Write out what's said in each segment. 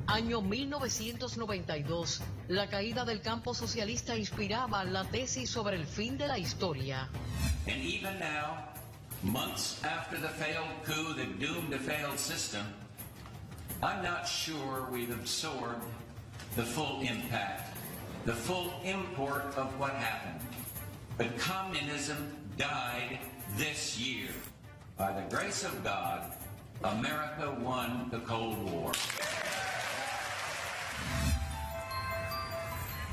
Año 1992. La caída del campo socialista inspiraba la tesis sobre el fin de la historia. And even now, months after the failed coup that doomed a failed system, I'm not sure we've absorbed the full impact, the full import of what happened. But communism died this year. By the grace of God, America won the Cold War.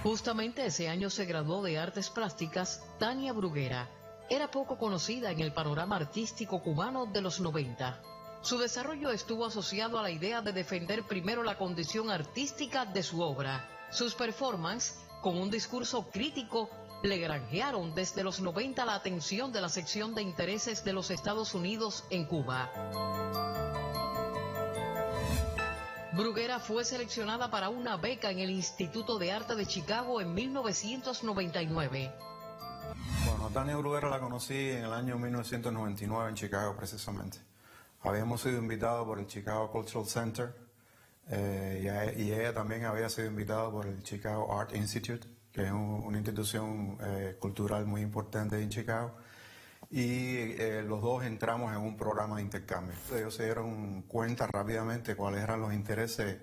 Justamente ese año se graduó de Artes Plásticas Tania Bruguera. Era poco conocida en el panorama artístico cubano de los 90. Su desarrollo estuvo asociado a la idea de defender primero la condición artística de su obra. Sus performances, con un discurso crítico, le granjearon desde los 90 la atención de la sección de intereses de los Estados Unidos en Cuba. Bruguera fue seleccionada para una beca en el Instituto de Arte de Chicago en 1999. Bueno, Tania Bruguera la conocí en el año 1999 en Chicago precisamente. Habíamos sido invitados por el Chicago Cultural Center y ella también había sido invitada por el Chicago Art Institute, que es una institución cultural muy importante en Chicago. Y los dos entramos en un programa de intercambio. Ellos se dieron cuenta rápidamente cuáles eran los intereses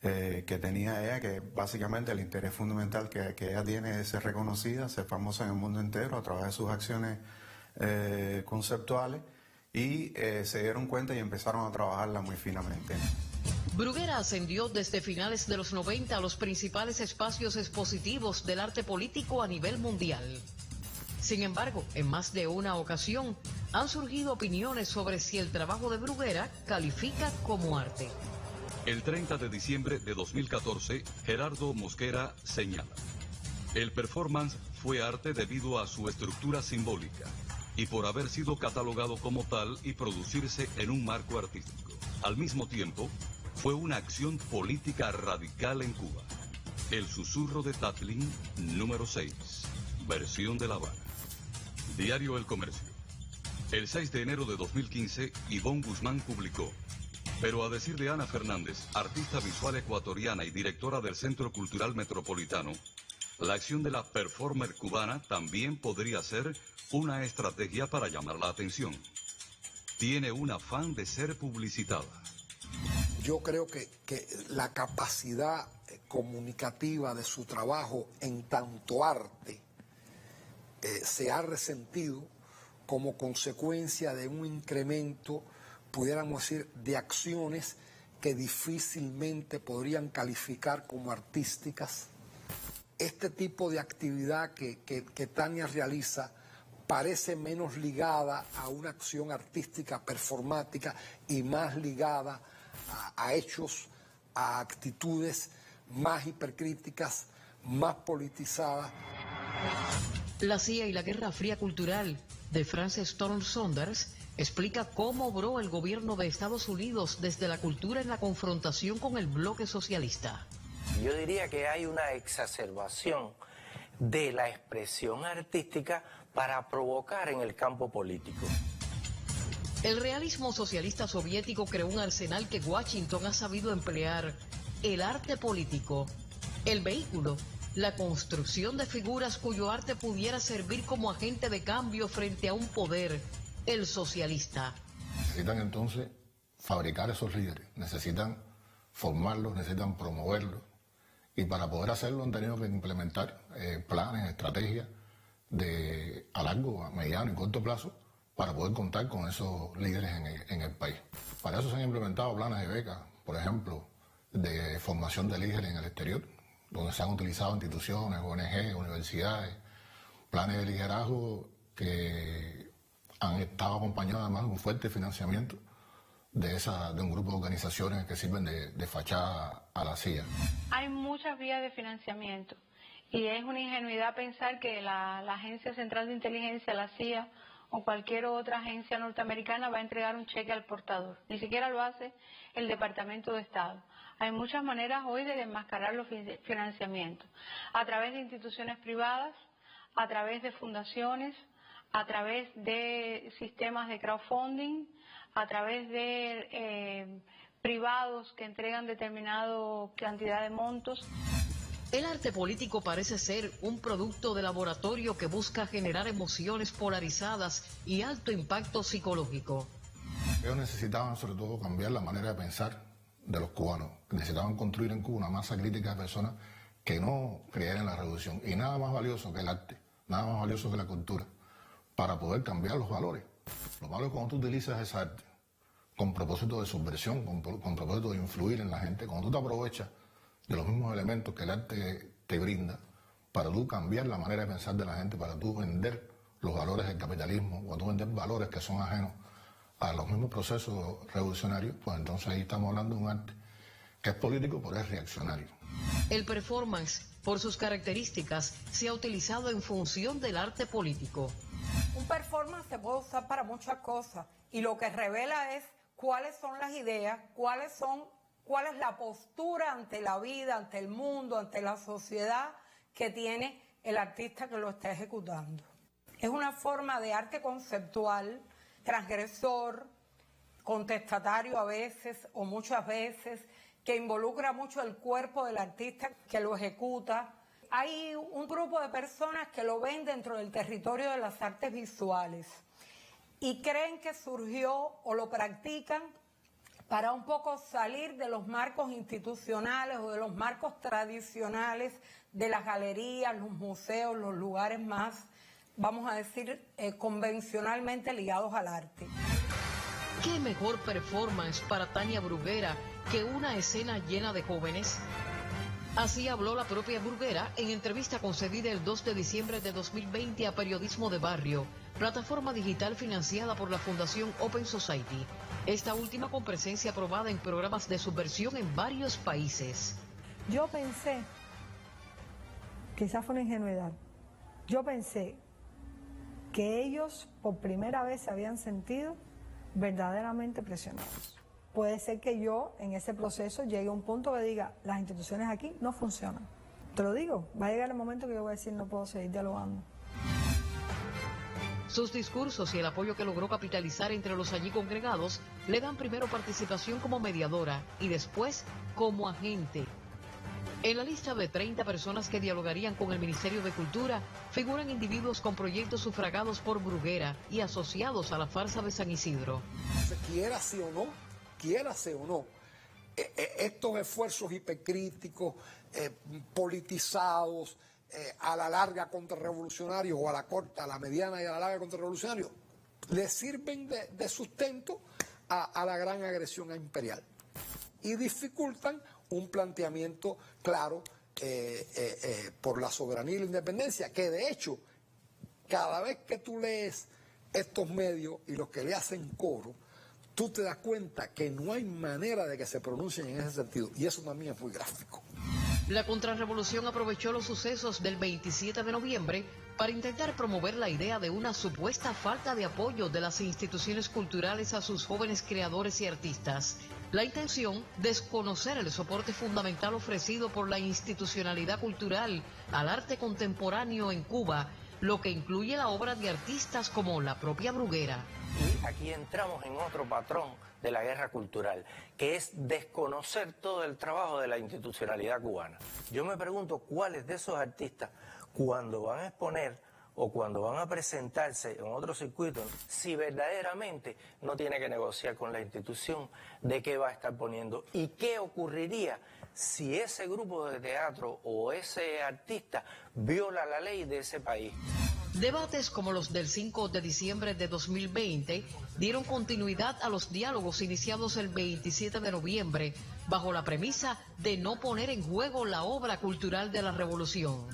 que tenía ella, que básicamente el interés fundamental que ella tiene es ser reconocida, ser famosa en el mundo entero a través de sus acciones conceptuales, y se dieron cuenta y empezaron a trabajarla muy finamente. Bruguera ascendió desde finales de los 90 a los principales espacios expositivos del arte político a nivel mundial. Sin embargo, en más de una ocasión han surgido opiniones sobre si el trabajo de Bruguera califica como arte. El 30 de diciembre de 2014, Gerardo Mosquera señala: el performance fue arte debido a su estructura simbólica y por haber sido catalogado como tal y producirse en un marco artístico. Al mismo tiempo, fue una acción política radical en Cuba. El susurro de Tatlin, número 6, versión de La Habana. Diario El Comercio. El 6 de enero de 2015, Ivonne Guzmán publicó: pero a decir de Ana Fernández, artista visual ecuatoriana y directora del Centro Cultural Metropolitano, la acción de la performer cubana también podría ser una estrategia para llamar la atención. Tiene un afán de ser publicitada. Yo creo que la capacidad comunicativa de su trabajo en tanto arte se ha resentido como consecuencia de un incremento, pudiéramos decir, de acciones que difícilmente podrían calificar como artísticas. Este tipo de actividad que Tania realiza parece menos ligada a una acción artística performática y más ligada a hechos, a actitudes más hipercríticas, más politizadas. La CIA y la Guerra Fría Cultural, de Frances Storm Saunders, explica cómo obró el gobierno de Estados Unidos desde la cultura en la confrontación con el bloque socialista. Yo diría que hay una exacerbación de la expresión artística para provocar en el campo político. El realismo socialista soviético creó un arsenal que Washington ha sabido emplear: el arte político, el vehículo, la construcción de figuras cuyo arte pudiera servir como agente de cambio frente a un poder, el socialista. Necesitan entonces fabricar esos líderes, necesitan formarlos, necesitan promoverlos, y para poder hacerlo han tenido que implementar planes, estrategias a largo, a mediano y corto plazo para poder contar con esos líderes en el país. Para eso se han implementado planes de becas, por ejemplo, de formación de líderes en el exterior, donde se han utilizado instituciones, ONG, universidades, planes de liderazgo que han estado acompañados además de un fuerte financiamiento de un grupo de organizaciones que sirven de fachada a la CIA. Hay muchas vías de financiamiento y es una ingenuidad pensar que la Agencia Central de Inteligencia, la CIA o cualquier otra agencia norteamericana va a entregar un cheque al portador. Ni siquiera lo hace el Departamento de Estado. Hay muchas maneras hoy de desmascarar los financiamientos, a través de instituciones privadas, a través de fundaciones, a través de sistemas de crowdfunding, a través de privados que entregan determinada cantidad de montos. El arte político parece ser un producto de laboratorio que busca generar emociones polarizadas y alto impacto psicológico. Ellos necesitaban sobre todo cambiar la manera de pensar de los cubanos. Necesitaban construir en Cuba una masa crítica de personas que no creyeran en la revolución. Y nada más valioso que el arte, nada más valioso que la cultura, para poder cambiar los valores. Lo malo es cuando tú utilizas esa arte con propósito de subversión, con propósito de influir en la gente, cuando tú te aprovechas de los mismos elementos que el arte te brinda para tú cambiar la manera de pensar de la gente, para tú vender los valores del capitalismo, para tú vender valores que son ajenos a los mismos procesos revolucionarios, pues entonces ahí estamos hablando de un arte que es político pero es reaccionario. El performance, por sus características, se ha utilizado en función del arte político. Un performance se puede usar para muchas cosas y lo que revela es cuáles son las ideas, cuál es la postura ante la vida, ante el mundo, ante la sociedad que tiene el artista que lo está ejecutando. Es una forma de arte conceptual, transgresor, contestatario a veces o muchas veces, que involucra mucho el cuerpo del artista que lo ejecuta. Hay un grupo de personas que lo ven dentro del territorio de las artes visuales y creen que surgió o lo practican para un poco salir de los marcos institucionales o de los marcos tradicionales de las galerías, los museos, los lugares más, vamos a decir, convencionalmente ligados al arte. ¿Qué mejor performance para Tania Bruguera que una escena llena de jóvenes? Así habló la propia Bruguera en entrevista concedida el 2 de diciembre de 2020 a Periodismo de Barrio, plataforma digital financiada por la Fundación Open Society. Esta última con presencia aprobada en programas de subversión en varios países. Yo pensé, quizás fue una ingenuidad, yo pensé que ellos por primera vez se habían sentido verdaderamente presionados. Puede ser que yo en ese proceso llegue a un punto que diga, las instituciones aquí no funcionan. Te lo digo, va a llegar el momento que yo voy a decir, no puedo seguir dialogando. Sus discursos y el apoyo que logró capitalizar entre los allí congregados le dan primero participación como mediadora y después como agente. En la lista de 30 personas que dialogarían con el Ministerio de Cultura figuran individuos con proyectos sufragados por Bruguera y asociados a la farsa de San Isidro. Quiérase o no, estos esfuerzos hipercríticos, politizados, a la larga contrarrevolucionarios o a la corta, a la mediana y a la larga contrarrevolucionarios, le sirven de sustento a la gran agresión imperial y dificultan un planteamiento claro por la soberanía y la independencia, que de hecho, cada vez que tú lees estos medios y los que le hacen coro, tú te das cuenta que no hay manera de que se pronuncien en ese sentido, y eso también es muy gráfico. La contrarrevolución aprovechó los sucesos del 27 de noviembre para intentar promover la idea de una supuesta falta de apoyo de las instituciones culturales a sus jóvenes creadores y artistas. La intención, desconocer el soporte fundamental ofrecido por la institucionalidad cultural al arte contemporáneo en Cuba, lo que incluye la obra de artistas como la propia Bruguera. Y aquí entramos en otro patrón de la guerra cultural, que es desconocer todo el trabajo de la institucionalidad cubana. Yo me pregunto cuáles de esos artistas, cuando van a exponer o cuando van a presentarse en otro circuito, si verdaderamente no tiene que negociar con la institución de qué va a estar poniendo y qué ocurriría si ese grupo de teatro o ese artista viola la ley de ese país. Debates como los del 5 de diciembre de 2020 dieron continuidad a los diálogos iniciados el 27 de noviembre bajo la premisa de no poner en juego la obra cultural de la revolución.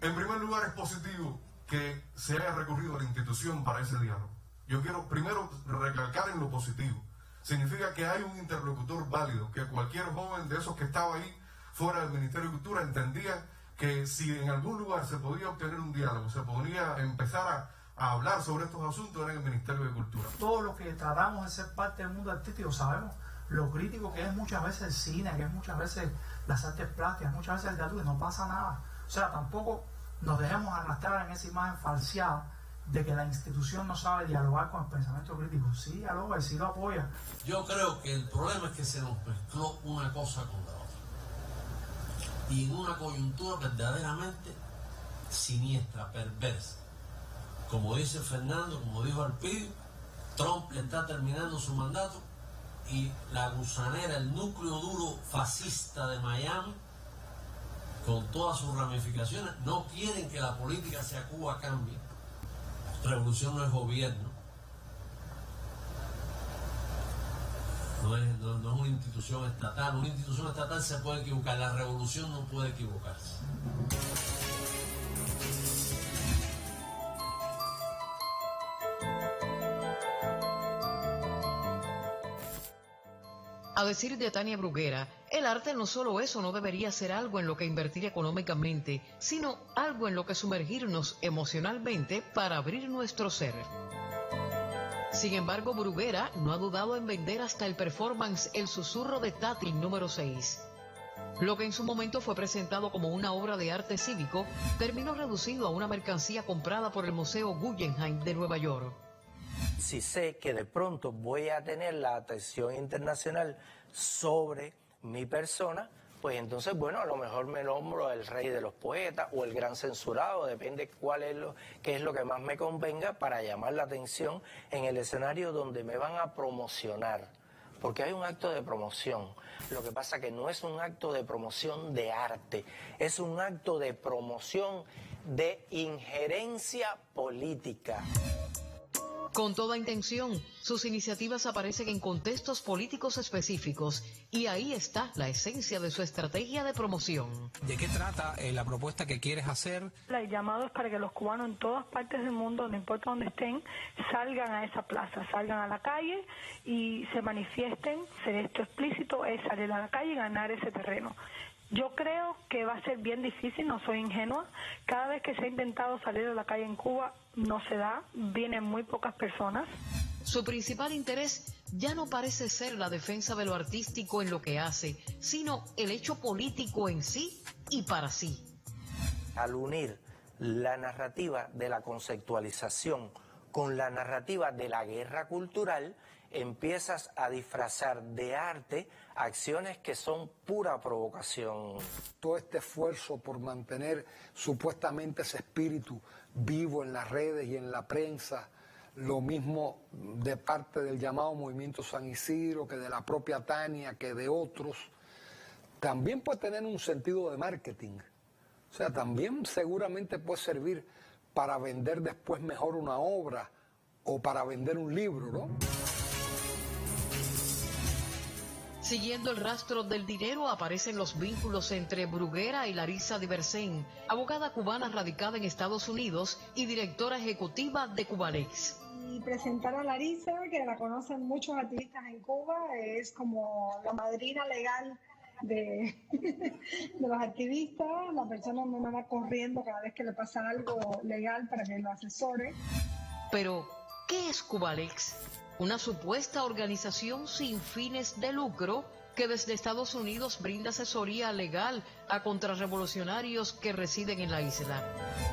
En primer lugar, es positivo que se haya recurrido a la institución para ese diálogo. Yo quiero primero recalcar en lo positivo. Significa que hay un interlocutor válido, que cualquier joven de esos que estaba ahí fuera del Ministerio de Cultura entendía que si en algún lugar se podía obtener un diálogo, se podría empezar a hablar sobre estos asuntos, era en el Ministerio de Cultura. Todos los que tratamos de ser parte del mundo artístico sabemos lo crítico que es muchas veces el cine, que es muchas veces las artes plásticas, muchas veces el teatro, y no pasa nada. O sea, tampoco nos dejemos arrastrar en esa imagen falseada de que la institución no sabe dialogar con el pensamiento crítico. Sí dialoga y sí lo apoya. Yo creo que el problema es que se nos mezcló una cosa con la otra. Y en una coyuntura verdaderamente siniestra, perversa. Como dice Fernando, como dijo Alpidio, Trump le está terminando su mandato y la gusanera, el núcleo duro fascista de Miami, con todas sus ramificaciones, no quieren que la política hacia Cuba cambie. Revolución no es gobierno. No es una institución estatal. Una institución estatal se puede equivocar. La revolución no puede equivocarse. A decir de Tania Bruguera, el arte no solo eso no debería ser algo en lo que invertir económicamente, sino algo en lo que sumergirnos emocionalmente para abrir nuestro ser. Sin embargo, Bruguera no ha dudado en vender hasta el performance El Susurro de Tati número 6. Lo que en su momento fue presentado como una obra de arte cívico, terminó reducido a una mercancía comprada por el Museo Guggenheim de Nueva York. Si sé que de pronto voy a tener la atención internacional sobre mi persona, pues entonces, bueno, a lo mejor me nombro el rey de los poetas o el gran censurado, depende qué es lo que más me convenga para llamar la atención en el escenario donde me van a promocionar. Porque hay un acto de promoción. Lo que pasa que no es un acto de promoción de arte, es un acto de promoción de injerencia política. Con toda intención, sus iniciativas aparecen en contextos políticos específicos y ahí está la esencia de su estrategia de promoción. ¿De qué trata la propuesta que quieres hacer? El llamado es para que los cubanos en todas partes del mundo, no importa dónde estén, salgan a esa plaza, salgan a la calle y se manifiesten. Ser esto explícito es salir a la calle y ganar ese terreno. Yo creo que va a ser bien difícil, no soy ingenua. Cada vez que se ha intentado salir a la calle en Cuba, no se da, vienen muy pocas personas. Su principal interés ya no parece ser la defensa de lo artístico en lo que hace, sino el hecho político en sí y para sí. Al unir la narrativa de la conceptualización con la narrativa de la guerra cultural, empiezas a disfrazar de arte acciones que son pura provocación. Todo este esfuerzo por mantener supuestamente ese espíritu vivo en las redes y en la prensa, lo mismo de parte del llamado Movimiento San Isidro, que de la propia Tania, que de otros, también puede tener un sentido de marketing. O sea, también seguramente puede servir para vender después mejor una obra o para vender un libro, ¿no? Siguiendo el rastro del dinero aparecen los vínculos entre Bruguera y Larisa Diversen, abogada cubana radicada en Estados Unidos y directora ejecutiva de Cubalex. Y presentar a Larisa, que la conocen muchos activistas en Cuba, es como la madrina legal de los activistas, la persona no me va corriendo cada vez que le pasa algo legal para que lo asesore. Pero, ¿qué es Cubalex? Una supuesta organización sin fines de lucro que desde Estados Unidos brinda asesoría legal a contrarrevolucionarios que residen en la isla.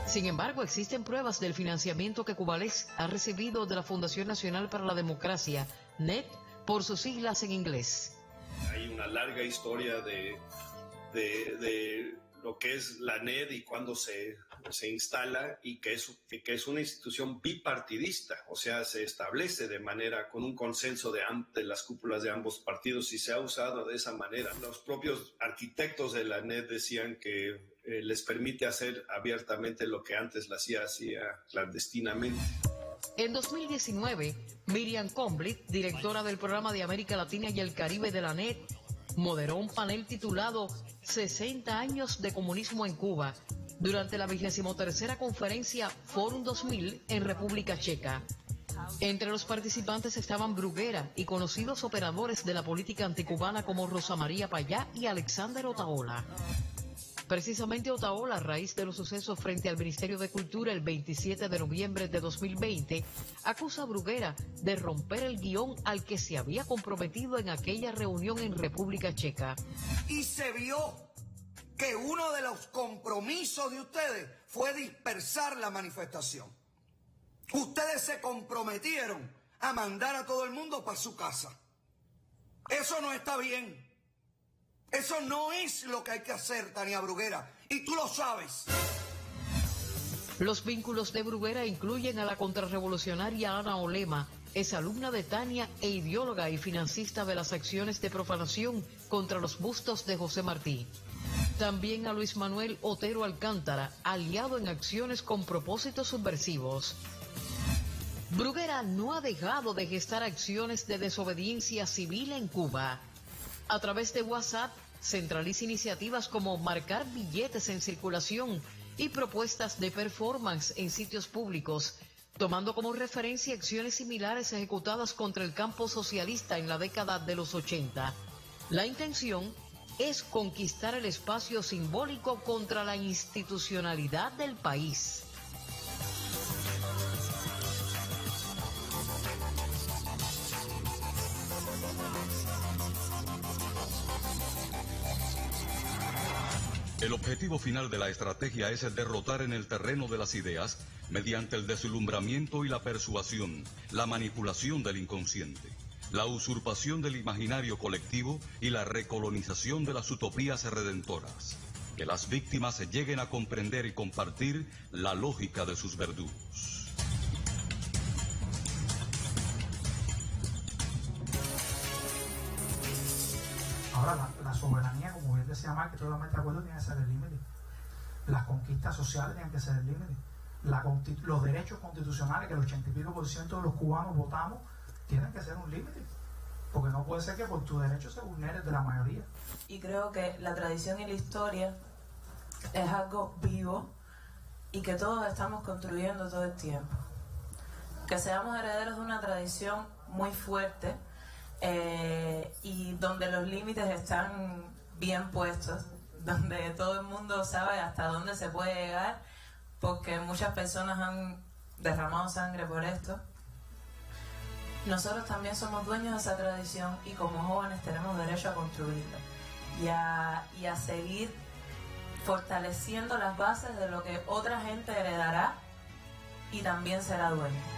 Sin embargo, existen pruebas del financiamiento que Cubalex ha recibido de la Fundación Nacional para la Democracia, NED, por sus siglas en inglés. Hay una larga historia de lo que es la NED y cuándo se instala, y que es una institución bipartidista, o sea, se establece de manera con un consenso de las cúpulas de ambos partidos y se ha usado de esa manera. Los propios arquitectos de la NED decían que les permite hacer abiertamente lo que antes la hacía clandestinamente. En 2019, Miriam Comblit, directora del programa de América Latina y el Caribe de la NED, moderó un panel titulado 60 años de comunismo en Cuba durante la 23ª conferencia Forum 2000 en República Checa. Entre los participantes estaban Bruguera y conocidos operadores de la política anticubana como Rosa María Payá y Alexander Otaola. Precisamente Otaola, a raíz de los sucesos frente al Ministerio de Cultura el 27 de noviembre de 2020, acusa a Bruguera de romper el guión al que se había comprometido en aquella reunión en República Checa. Y se vio que uno de los compromisos de ustedes fue dispersar la manifestación. Ustedes se comprometieron a mandar a todo el mundo para su casa. Eso no está bien. Eso no es lo que hay que hacer, Tania Bruguera, y tú lo sabes. Los vínculos de Bruguera incluyen a la contrarrevolucionaria Ana Olema, es alumna de Tania e ideóloga y financista de las acciones de profanación contra los bustos de José Martí. También a Luis Manuel Otero Alcántara, aliado en acciones con propósitos subversivos. Bruguera no ha dejado de gestar acciones de desobediencia civil en Cuba. A través de WhatsApp, centraliza iniciativas como marcar billetes en circulación y propuestas de performance en sitios públicos, tomando como referencia acciones similares ejecutadas contra el campo socialista en la década de los 80. La intención es conquistar el espacio simbólico contra la institucionalidad del país. El objetivo final de la estrategia es el derrotar en el terreno de las ideas mediante el deslumbramiento y la persuasión, la manipulación del inconsciente, la usurpación del imaginario colectivo y la recolonización de las utopías redentoras. Que las víctimas lleguen a comprender y compartir la lógica de sus verdugos. Ahora, la soberanía, como bien decía Mark, que totalmente de acuerdo, tiene que ser el límite. Las conquistas sociales tienen que ser el límite. Los derechos constitucionales, que el 80 y pico % de los cubanos votamos, tienen que ser un límite. Porque no puede ser que por tu derecho se vulnere de la mayoría. Y creo que la tradición y la historia es algo vivo y que todos estamos construyendo todo el tiempo. Que seamos herederos de una tradición muy fuerte, y donde los límites están bien puestos, donde todo el mundo sabe hasta dónde se puede llegar, porque muchas personas han derramado sangre por esto. Nosotros también somos dueños de esa tradición y como jóvenes tenemos derecho a construirla y a seguir fortaleciendo las bases de lo que otra gente heredará y también será dueño.